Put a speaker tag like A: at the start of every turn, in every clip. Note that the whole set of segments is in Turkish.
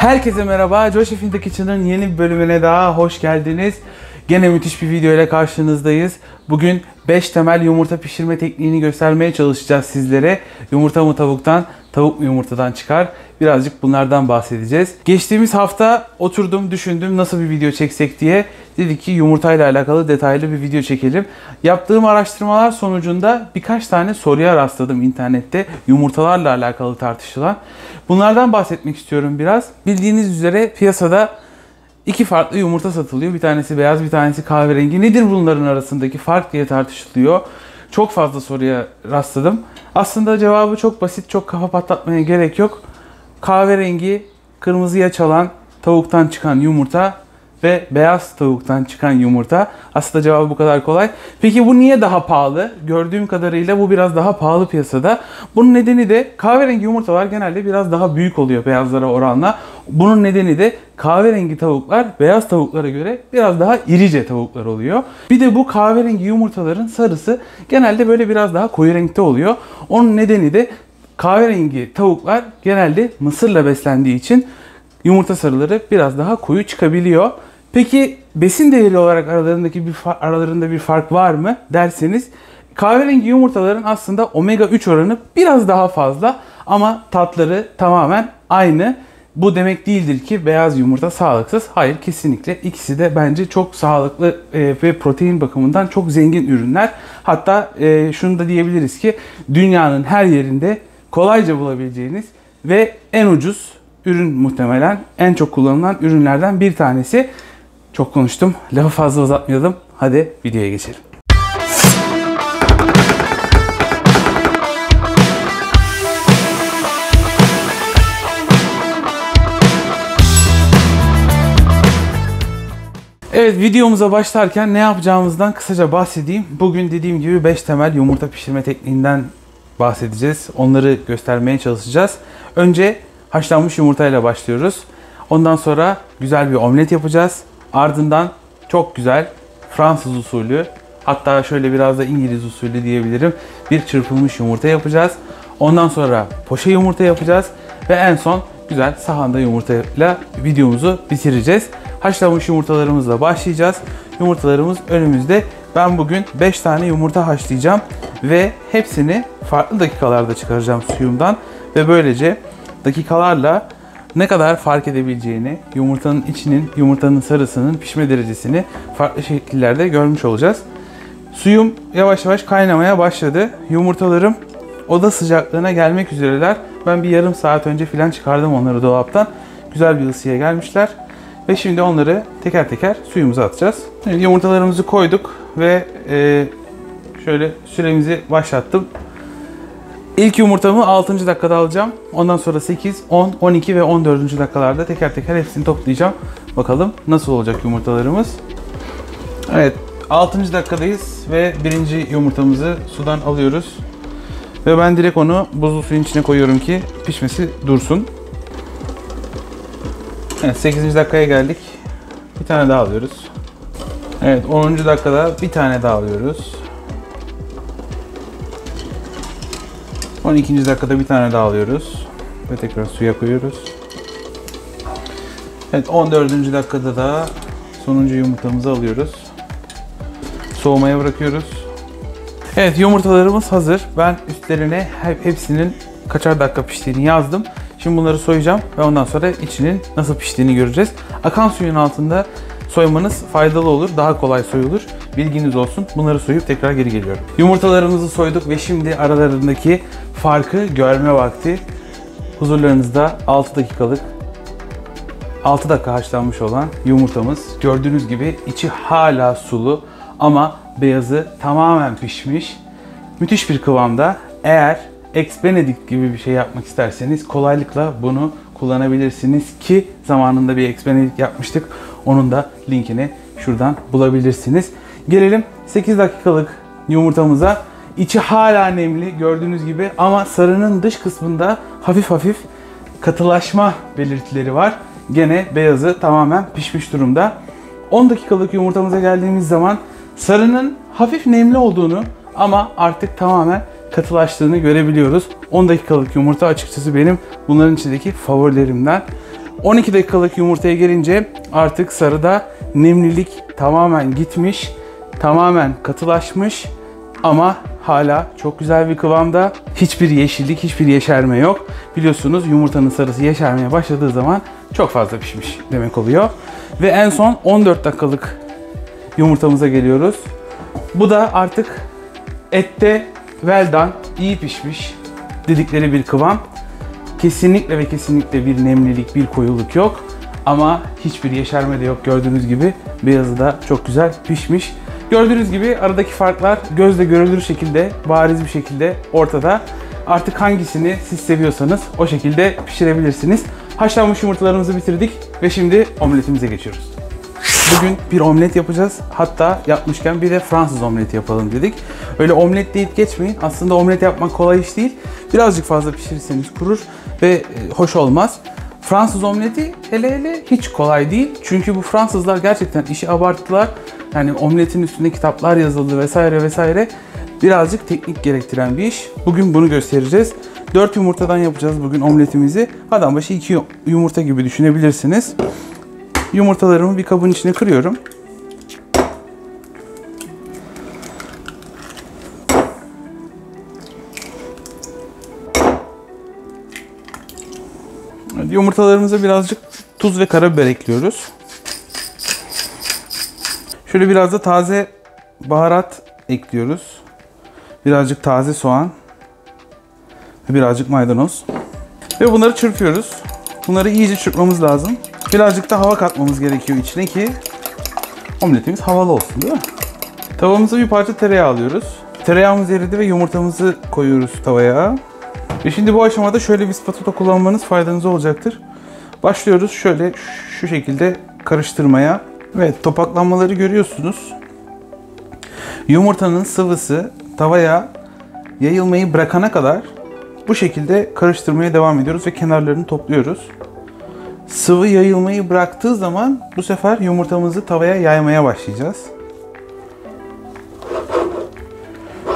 A: Herkese merhaba, Josh in the Kitchen'ın yeni bir bölümüne daha hoş geldiniz. Gene müthiş bir video ile karşınızdayız. Bugün 5 temel yumurta pişirme tekniğini göstermeye çalışacağız sizlere. Yumurta mı tavuktan, tavuk mu yumurtadan çıkar? Birazcık bunlardan bahsedeceğiz. Geçtiğimiz hafta oturdum, düşündüm nasıl bir video çeksek diye. Dedik ki yumurtayla alakalı detaylı bir video çekelim. Yaptığım araştırmalar sonucunda birkaç tane soruya rastladım internette. Yumurtalarla alakalı tartışılan. Bunlardan bahsetmek istiyorum biraz. Bildiğiniz üzere piyasada İki farklı yumurta satılıyor. Bir tanesi beyaz, bir tanesi kahverengi. Nedir bunların arasındaki fark diye tartışılıyor. Çok fazla soruya rastladım. Aslında cevabı çok basit, çok kafa patlatmaya gerek yok. Kahverengi, kırmızıya çalan tavuktan çıkan yumurta ve beyaz tavuktan çıkan yumurta. Aslında cevabı bu kadar kolay. Peki bu niye daha pahalı? Gördüğüm kadarıyla bu biraz daha pahalı piyasada. Bunun nedeni de kahverengi yumurtalar genelde biraz daha büyük oluyor beyazlara oranla. Bunun nedeni de kahverengi tavuklar beyaz tavuklara göre biraz daha irice tavuklar oluyor. Bir de bu kahverengi yumurtaların sarısı genelde böyle biraz daha koyu renkte oluyor. Onun nedeni de kahverengi tavuklar genelde mısırla beslendiği için yumurta sarıları biraz daha koyu çıkabiliyor. Peki besin değeri olarak aralarında bir fark var mı derseniz, kahverengi yumurtaların aslında omega 3 oranı biraz daha fazla ama tatları tamamen aynı. Bu demek değildir ki beyaz yumurta sağlıksız. Hayır, kesinlikle ikisi de bence çok sağlıklı ve protein bakımından çok zengin ürünler. Hatta şunu da diyebiliriz ki dünyanın her yerinde kolayca bulabileceğiniz ve en ucuz ürün, muhtemelen en çok kullanılan ürünlerden bir tanesi. Çok konuştum, lafı fazla uzatmayalım. Hadi videoya geçelim. Evet, videomuza başlarken ne yapacağımızdan kısaca bahsedeyim. Bugün dediğim gibi 5 temel yumurta pişirme tekniğinden bahsedeceğiz. Onları göstermeye çalışacağız. Önce haşlanmış yumurtayla başlıyoruz. Ondan sonra güzel bir omlet yapacağız. Ardından çok güzel Fransız usulü, hatta şöyle biraz da İngiliz usulü diyebilirim, bir çırpılmış yumurta yapacağız. Ondan sonra poşe yumurta yapacağız. Ve en son güzel sahanda yumurtayla videomuzu bitireceğiz. Haşlanmış yumurtalarımızla başlayacağız. Yumurtalarımız önümüzde. Ben bugün 5 tane yumurta haşlayacağım. Ve hepsini farklı dakikalarda çıkaracağım suyumdan. Ve böylece dakikalarla ne kadar fark edebileceğini, yumurtanın içinin, yumurtanın sarısının pişme derecesini farklı şekillerde görmüş olacağız. Suyum yavaş yavaş kaynamaya başladı. Yumurtalarım oda sıcaklığına gelmek üzereler. Ben bir yarım saat önce falan çıkardım onları dolaptan. Güzel bir ısıya gelmişler. Ve şimdi onları teker teker suyumuza atacağız. Evet, yumurtalarımızı koyduk ve şöyle süremizi başlattım. İlk yumurtamı 6. dakikada alacağım. Ondan sonra 8, 10, 12 ve 14. dakikalarda teker teker hepsini toplayacağım. Bakalım nasıl olacak yumurtalarımız. Evet, 6. dakikadayız ve birinci yumurtamızı sudan alıyoruz. Ve ben direkt onu buzlu suyun içine koyuyorum ki pişmesi dursun. Evet, 8. dakikaya geldik. Bir tane daha alıyoruz. Evet, 10. dakikada bir tane daha alıyoruz. 12. dakikada bir tane daha alıyoruz. Ve tekrar suya koyuyoruz. Evet, 14. dakikada da sonuncu yumurtamızı alıyoruz. Soğumaya bırakıyoruz. Evet, yumurtalarımız hazır. Ben üstlerine hepsinin kaçar dakika piştiğini yazdım. Şimdi bunları soyacağım ve ondan sonra içinin nasıl piştiğini göreceğiz. Akan suyun altında soymanız faydalı olur. Daha kolay soyulur. Bilginiz olsun. Bunları soyup tekrar geri geliyorum. Yumurtalarımızı soyduk ve şimdi aralarındaki farkı görme vakti. Huzurlarınızda 6 dakika haşlanmış olan yumurtamız. Gördüğünüz gibi içi hala sulu ama beyazı tamamen pişmiş. Müthiş bir kıvamda. Eğer Eggs Benedict gibi bir şey yapmak isterseniz kolaylıkla bunu kullanabilirsiniz ki zamanında bir Eggs Benedict yapmıştık. Onun da linkini şuradan bulabilirsiniz. Gelelim 8 dakikalık yumurtamıza. İçi hala nemli gördüğünüz gibi ama sarının dış kısmında hafif hafif katılaşma belirtileri var. Gene beyazı tamamen pişmiş durumda. 10 dakikalık yumurtamıza geldiğimiz zaman sarının hafif nemli olduğunu ama artık tamamen katılaştığını görebiliyoruz. 10 dakikalık yumurta açıkçası benim bunların içindeki favorilerimden. 12 dakikalık yumurtaya gelince artık sarıda nemlilik tamamen gitmiş, tamamen katılaşmış ama hala çok güzel bir kıvamda. Hiçbir yeşillik, hiçbir yeşerme yok. Biliyorsunuz yumurtanın sarısı yeşermeye başladığı zaman çok fazla pişmiş demek oluyor. Ve en son 14 dakikalık yumurtamıza geliyoruz. Bu da artık ette well done, iyi pişmiş dedikleri bir kıvam. Kesinlikle ve kesinlikle bir nemlilik, bir koyuluk yok. Ama hiçbir yeşerme de yok gördüğünüz gibi. Beyazı da çok güzel pişmiş. Gördüğünüz gibi aradaki farklar gözle görülür şekilde, bariz bir şekilde ortada. Artık hangisini siz seviyorsanız o şekilde pişirebilirsiniz. Haşlanmış yumurtalarımızı bitirdik ve şimdi omletimize geçiyoruz. Bugün bir omlet yapacağız. Hatta yapmışken bir de Fransız omleti yapalım dedik. Öyle omlet deyip geçmeyin. Aslında omlet yapmak kolay iş değil. Birazcık fazla pişirirseniz kurur ve hoş olmaz. Fransız omleti hele hiç kolay değil. Çünkü bu Fransızlar gerçekten işi abarttılar. Yani omletin üstünde kitaplar yazıldı vesaire vesaire. Birazcık teknik gerektiren bir iş. Bugün bunu göstereceğiz. 4 yumurtadan yapacağız bugün omletimizi. Adam başı 2 yumurta gibi düşünebilirsiniz. Yumurtalarımı bir kabın içine kırıyorum. Yumurtalarımıza birazcık tuz ve karabiber ekliyoruz. Şöyle biraz da taze baharat ekliyoruz. Birazcık taze soğan ve birazcık maydanoz. Ve bunları çırpıyoruz. Bunları iyice çırpmamız lazım. Birazcık da hava katmamız gerekiyor içine ki omletimiz havalı olsun, değil mi? Tavamıza bir parça tereyağı alıyoruz. Tereyağımız eridi ve yumurtamızı koyuyoruz tavaya. Ve şimdi bu aşamada şöyle bir spatula kullanmanız faydanıza olacaktır. Başlıyoruz şöyle şu şekilde karıştırmaya. Evet, topaklanmaları görüyorsunuz. Yumurtanın sıvısı tavaya yayılmayı bırakana kadar bu şekilde karıştırmaya devam ediyoruz ve kenarlarını topluyoruz. Sıvı yayılmayı bıraktığı zaman bu sefer yumurtamızı tavaya yaymaya başlayacağız.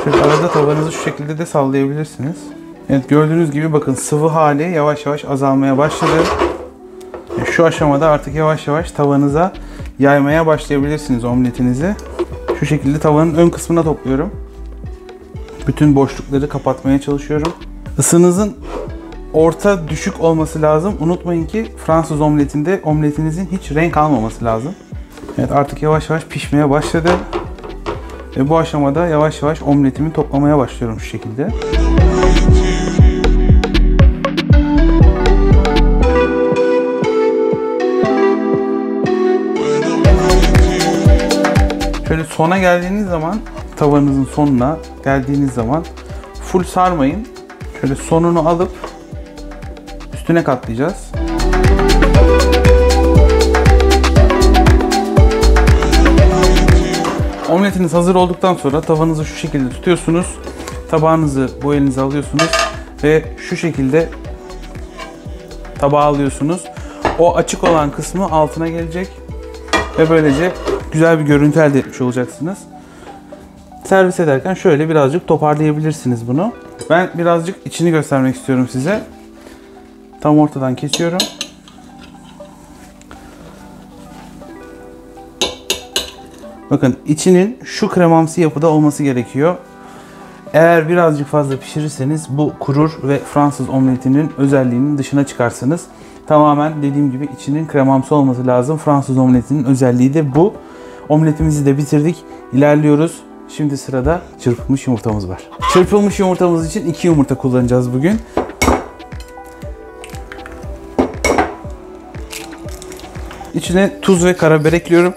A: Şöyle arada tavanızı şu şekilde de sallayabilirsiniz. Evet, gördüğünüz gibi bakın sıvı hali yavaş yavaş azalmaya başladı. Şu aşamada artık yavaş yavaş tavanıza yaymaya başlayabilirsiniz omletinizi. Şu şekilde tavanın ön kısmına topluyorum. Bütün boşlukları kapatmaya çalışıyorum. Isınızın orta düşük olması lazım. Unutmayın ki Fransız omletinde omletinizin hiç renk almaması lazım. Evet, artık yavaş yavaş pişmeye başladı. Ve bu aşamada yavaş yavaş omletimi toplamaya başlıyorum şu şekilde. Şöyle sona geldiğiniz zaman, tavanızın sonuna geldiğiniz zaman full sarmayın. Şöyle sonunu alıp üstüne katlayacağız. Omletiniz hazır olduktan sonra tavanızı şu şekilde tutuyorsunuz. Tabağınızı bu elinize alıyorsunuz ve şu şekilde tabağa alıyorsunuz. O açık olan kısmı altına gelecek ve böylece güzel bir görüntü elde etmiş olacaksınız. Servis ederken şöyle birazcık toparlayabilirsiniz bunu. Ben birazcık içini göstermek istiyorum size. Tam ortadan kesiyorum. Bakın içinin şu kremamsı yapıda olması gerekiyor. Eğer birazcık fazla pişirirseniz bu kurur ve Fransız omletinin özelliğinin dışına çıkarsınız. Tamamen dediğim gibi içinin kremamsı olması lazım. Fransız omletinin özelliği de bu. Omletimizi de bitirdik. İlerliyoruz. Şimdi sırada çırpılmış yumurtamız var. Çırpılmış yumurtamız için 2 yumurta kullanacağız bugün. İçine tuz ve karabiber ekliyorum.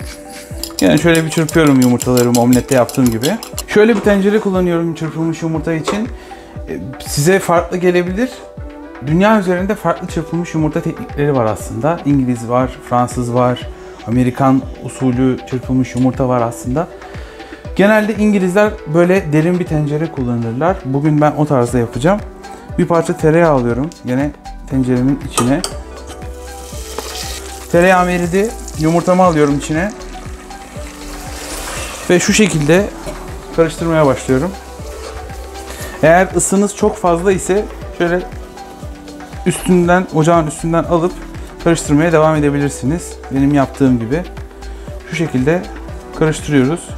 A: Yani şöyle bir çırpıyorum yumurtalarımı omlette yaptığım gibi. Şöyle bir tencere kullanıyorum çırpılmış yumurta için. Size farklı gelebilir. Dünya üzerinde farklı çırpılmış yumurta teknikleri var aslında. İngiliz var, Fransız var, Amerikan usulü çırpılmış yumurta var aslında. Genelde İngilizler böyle derin bir tencere kullanırlar. Bugün ben o tarzda yapacağım. Bir parça tereyağı alıyorum. Yine tenceremin içine. Tereyağım eridi. Yumurtamı alıyorum içine. Ve şu şekilde karıştırmaya başlıyorum. Eğer ısınız çok fazla ise şöyle ocağın üstünden alıp karıştırmaya devam edebilirsiniz. Benim yaptığım gibi. Şu şekilde karıştırıyoruz.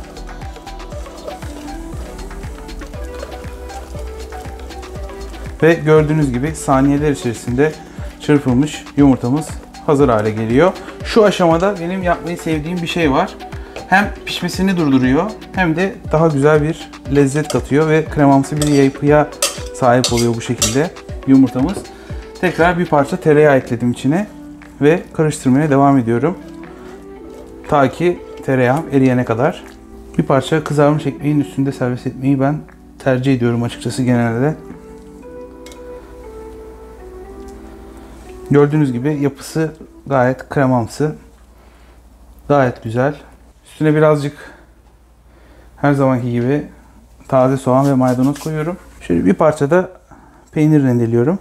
A: Ve gördüğünüz gibi saniyeler içerisinde çırpılmış yumurtamız hazır hale geliyor. Şu aşamada benim yapmayı sevdiğim bir şey var. Hem pişmesini durduruyor hem de daha güzel bir lezzet katıyor ve kremamsı bir yapıya sahip oluyor bu şekilde yumurtamız. Tekrar bir parça tereyağı ekledim içine ve karıştırmaya devam ediyorum. Ta ki tereyağım eriyene kadar. Bir parça kızarmış ekmeğin üstünde servis etmeyi ben tercih ediyorum açıkçası genelde. Gördüğünüz gibi yapısı gayet kremamsı. Gayet güzel. Üstüne birazcık her zamanki gibi taze soğan ve maydanoz koyuyorum. Şöyle bir parça da peynir rendeliyorum.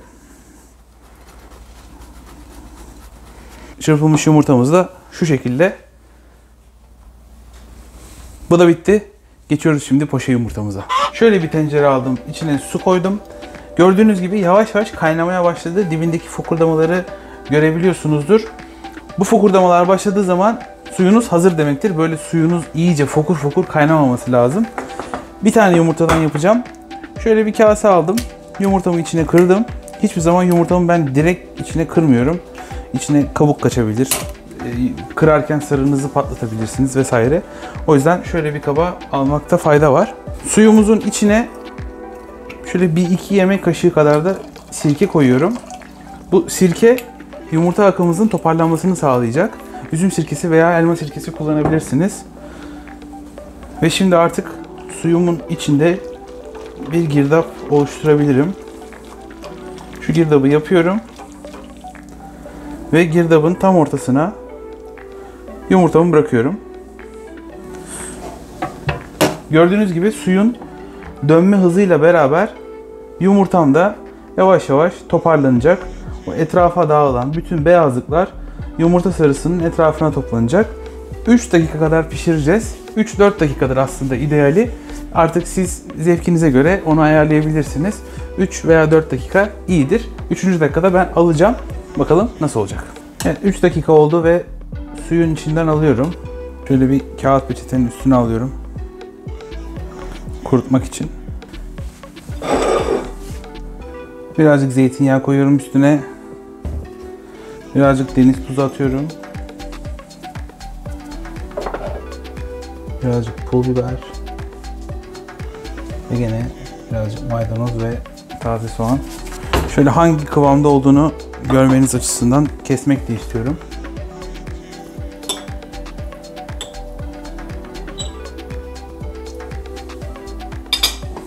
A: Çırpılmış yumurtamız da şu şekilde. Bu da bitti. Geçiyoruz şimdi poşe yumurtamıza. Şöyle bir tencere aldım. İçine su koydum. Gördüğünüz gibi yavaş yavaş kaynamaya başladı. Dibindeki fokurdamaları görebiliyorsunuzdur. Bu fokurdamalar başladığı zaman suyunuz hazır demektir. Böyle suyunuz iyice fokur fokur kaynamaması lazım. Bir tane yumurtadan yapacağım. Şöyle bir kase aldım. Yumurtamı içine kırdım. Hiçbir zaman yumurtamı ben direkt içine kırmıyorum. İçine kabuk kaçabilir. Kırarken sarınızı patlatabilirsiniz vesaire. O yüzden şöyle bir kaba almakta fayda var. Suyumuzun içine şöyle 1-2 yemek kaşığı kadar da sirke koyuyorum. Bu sirke yumurta akımımızın toparlanmasını sağlayacak. Üzüm sirkesi veya elma sirkesi kullanabilirsiniz. Ve şimdi artık suyumun içinde bir girdap oluşturabilirim. Şu girdabı yapıyorum. Ve girdabın tam ortasına yumurtamı bırakıyorum. Gördüğünüz gibi suyun dönme hızıyla beraber yumurtam da yavaş yavaş toparlanacak. O etrafa dağılan bütün beyazlıklar yumurta sarısının etrafına toplanacak. 3 dakika kadar pişireceğiz. 3-4 dakikadır aslında ideali. Artık siz zevkinize göre onu ayarlayabilirsiniz. 3 veya 4 dakika iyidir. 3. dakikada ben alacağım. Bakalım nasıl olacak. Evet, 3 dakika oldu ve suyun içinden alıyorum. Şöyle bir kağıt peçetenin üstüne alıyorum. Kurutmak için. Birazcık zeytinyağı koyuyorum üstüne. Birazcık deniz tuzu atıyorum. Birazcık pul biber. Ve gene birazcık maydanoz ve taze soğan. Şöyle hangi kıvamda olduğunu görmeniz açısından kesmek de istiyorum.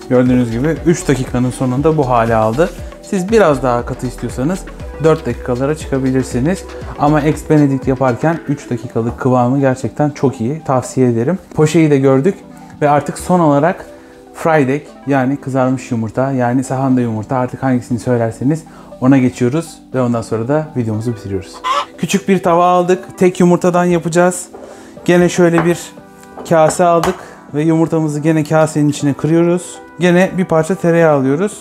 A: Gördüğünüz gibi 3 dakikanın sonunda bu hale aldı. Siz biraz daha katı istiyorsanız 4 dakikalara çıkabilirsiniz. Ama Eggs Benedict yaparken 3 dakikalık kıvamı gerçekten çok iyi. Tavsiye ederim. Poşeyi de gördük ve artık son olarak fried egg yani kızarmış yumurta yani sahanda yumurta artık hangisini söylerseniz ona geçiyoruz ve ondan sonra da videomuzu bitiriyoruz. Küçük bir tava aldık. Tek yumurtadan yapacağız. Gene şöyle bir kase aldık ve yumurtamızı gene kasenin içine kırıyoruz. Gene bir parça tereyağı alıyoruz.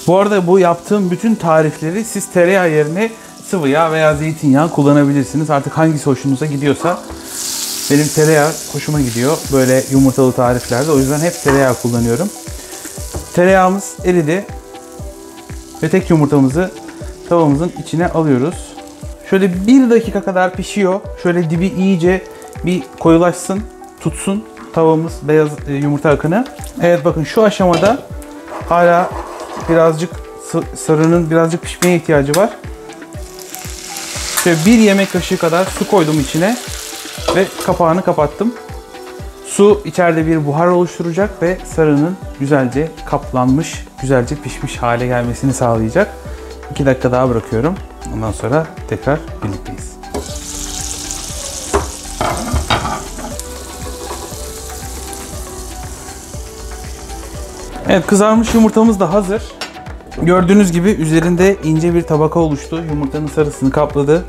A: Bu arada bu yaptığım bütün tarifleri siz tereyağı yerine sıvı yağ veya zeytinyağı kullanabilirsiniz. Artık hangisi hoşunuza gidiyorsa. Benim tereyağı hoşuma gidiyor böyle yumurtalı tariflerde. O yüzden hep tereyağı kullanıyorum. Tereyağımız eridi. Ve tek yumurtamızı tavamızın içine alıyoruz. Şöyle 1 dakika kadar pişiyor. Şöyle dibi iyice bir koyulaşsın, tutsun tavamız beyaz yumurta akını. Evet bakın şu aşamada hala birazcık sarının birazcık pişmeye ihtiyacı var. Şöyle 1 yemek kaşığı kadar su koydum içine ve kapağını kapattım. Su içeride bir buhar oluşturacak ve sarının güzelce kaplanmış, güzelce pişmiş hale gelmesini sağlayacak. 2 dakika daha bırakıyorum. Ondan sonra tekrar birlikteyiz. Evet, kızarmış yumurtamız da hazır. Gördüğünüz gibi üzerinde ince bir tabaka oluştu. Yumurtanın sarısını kapladı.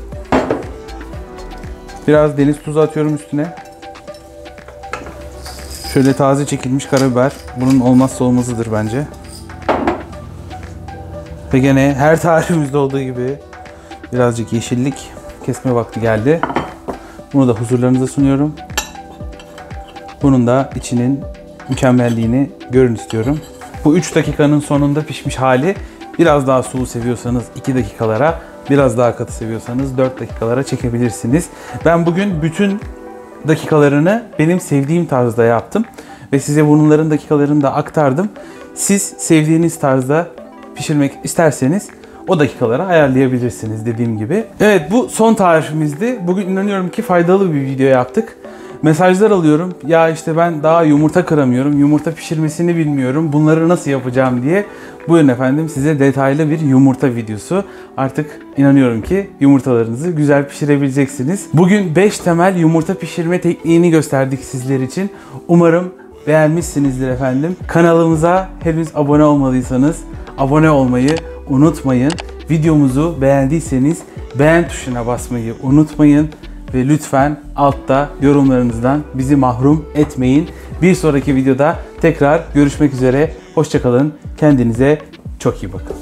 A: Biraz deniz tuzu atıyorum üstüne. Şöyle taze çekilmiş karabiber. Bunun olmazsa olmazıdır bence. Ve gene her tarifimizde olduğu gibi birazcık yeşillik. kesme vakti geldi. Bunu da huzurlarınıza sunuyorum. Bunun da içinin mükemmelliğini görün istiyorum. Bu 3 dakikanın sonunda pişmiş hali. Biraz daha sulu seviyorsanız 2 dakikalara, biraz daha katı seviyorsanız 4 dakikalara çekebilirsiniz. Ben bugün bütün dakikalarını benim sevdiğim tarzda yaptım. Ve size bunların dakikalarını da aktardım. Siz sevdiğiniz tarzda pişirmek isterseniz o dakikaları ayarlayabilirsiniz dediğim gibi. Evet, bu son tarifimizdi. Bugün inanıyorum ki faydalı bir video yaptık. Mesajlar alıyorum. Ya işte ben daha yumurta kıramıyorum, yumurta pişirmesini bilmiyorum, bunları nasıl yapacağım diye. Buyurun efendim, size detaylı bir yumurta videosu. Artık inanıyorum ki yumurtalarınızı güzel pişirebileceksiniz. Bugün 5 temel yumurta pişirme tekniğini gösterdik sizler için. Umarım beğenmişsinizdir efendim. Kanalımıza henüz abone olmadıysanız abone olmayı unutmayın. Videomuzu beğendiyseniz beğen tuşuna basmayı unutmayın. Ve lütfen altta yorumlarınızdan bizi mahrum etmeyin. Bir sonraki videoda tekrar görüşmek üzere. Hoşça kalın. Kendinize çok iyi bakın.